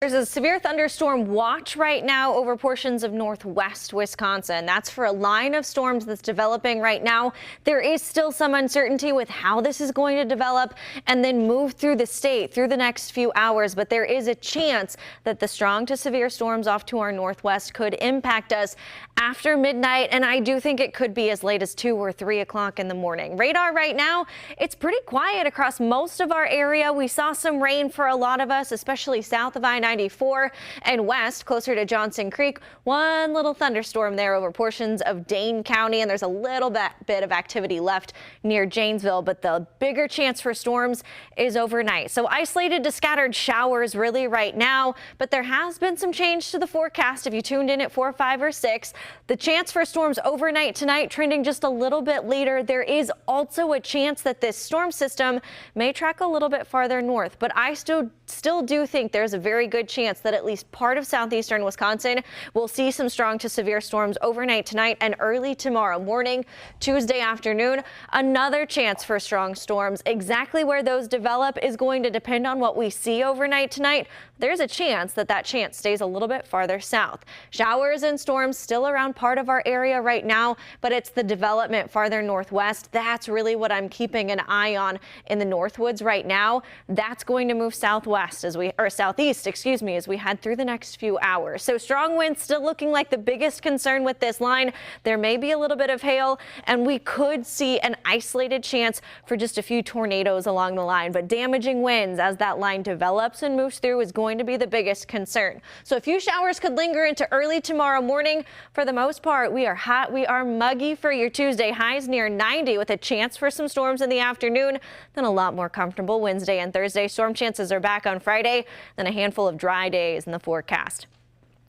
There's a severe thunderstorm watch right now over portions of northwest Wisconsin. That's for a line of storms that's developing right now. There is still some uncertainty with how this is going to develop and then move through the state through the next few hours. But there is a chance that the strong to severe storms off to our northwest could impact us after midnight. And I do think it could be as late as 2 or 3 o'clock in the morning. Radar right now, it's pretty quiet across most of our area. We saw some rain for a lot of us, especially south of I-94 and west closer to Johnson Creek. One little thunderstorm there over portions of Dane County, and there's a little bit of activity left near Janesville, but the bigger chance for storms is overnight. So isolated to scattered showers really right now, but there has been some change to the forecast. If you tuned in at 4, 5, or 6, the chance for storms overnight tonight trending just a little bit later. There is also a chance that this storm system may track a little bit farther north, but I still do think there's a very good chance that at least part of southeastern Wisconsin will see some strong to severe storms overnight tonight and early tomorrow morning. Tuesday afternoon, another chance for strong storms. Exactly where those develop is going to depend on what we see overnight tonight. There's a chance that chance stays a little bit farther south. Showers and storms still around part of our area right now, but it's the development farther northwest. That's really what I'm keeping an eye on in the Northwoods right now. That's going to move southeast as we head through the next few hours. So strong winds still looking like the biggest concern with this line. There may be a little bit of hail, and we could see an isolated chance for just a few tornadoes along the line, but damaging winds as that line develops and moves through is going to be the biggest concern. So a few showers could linger into early tomorrow morning. For the most part, we are hot. We are muggy for your Tuesday. Highs near 90 with a chance for some storms in the afternoon. Then a lot more comfortable Wednesday and Thursday. Storm chances are back on Friday. Then a handful of dry days in the forecast.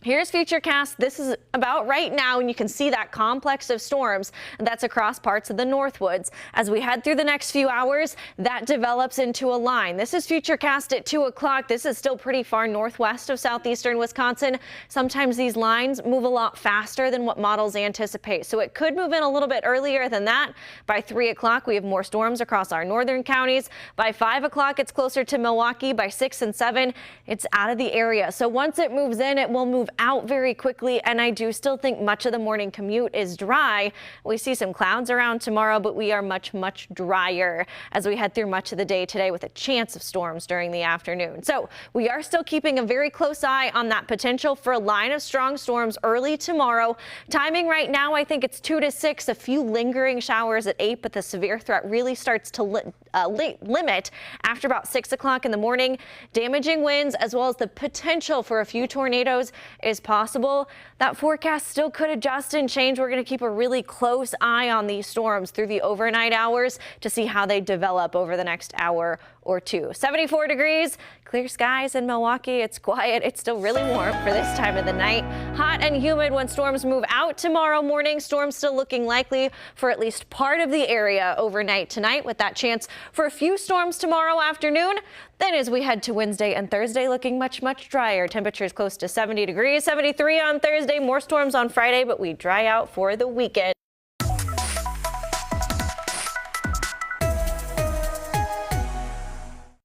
Here's Futurecast. This is about right now, and you can see that complex of storms that's across parts of the Northwoods. As we head through the next few hours, that develops into a line. This is Futurecast at 2 o'clock. This is still pretty far northwest of southeastern Wisconsin. Sometimes these lines move a lot faster than what models anticipate, so it could move in a little bit earlier than that. By 3 o'clock, we have more storms across our northern counties. By 5 o'clock, it's closer to Milwaukee. By 6 and 7, it's out of the area. So once it moves in, it will move out very quickly, and I do still think much of the morning commute is dry. We see some clouds around tomorrow, but we are much drier as we head through much of the day today with a chance of storms during the afternoon. So we are still keeping a very close eye on that potential for a line of strong storms early tomorrow. Timing right now, I think it's 2 to 6, a few lingering showers at 8, but the severe threat really starts to limit after about 6 o'clock in the morning. Damaging winds as well as the potential for a few tornadoes is possible. That forecast still could adjust and change. We're going to keep a really close eye on these storms through the overnight hours to see how they develop over the next hour or two. 74 degrees, clear skies in Milwaukee. It's quiet. It's still really warm for this time of the night. Hot and humid when storms move out tomorrow morning. Storms still looking likely for at least part of the area overnight tonight, with that chance for a few storms tomorrow afternoon. Then as we head to Wednesday and Thursday, looking much drier. Temperatures close to 70 degrees, 73 on Thursday. More storms on Friday, but we dry out for the weekend.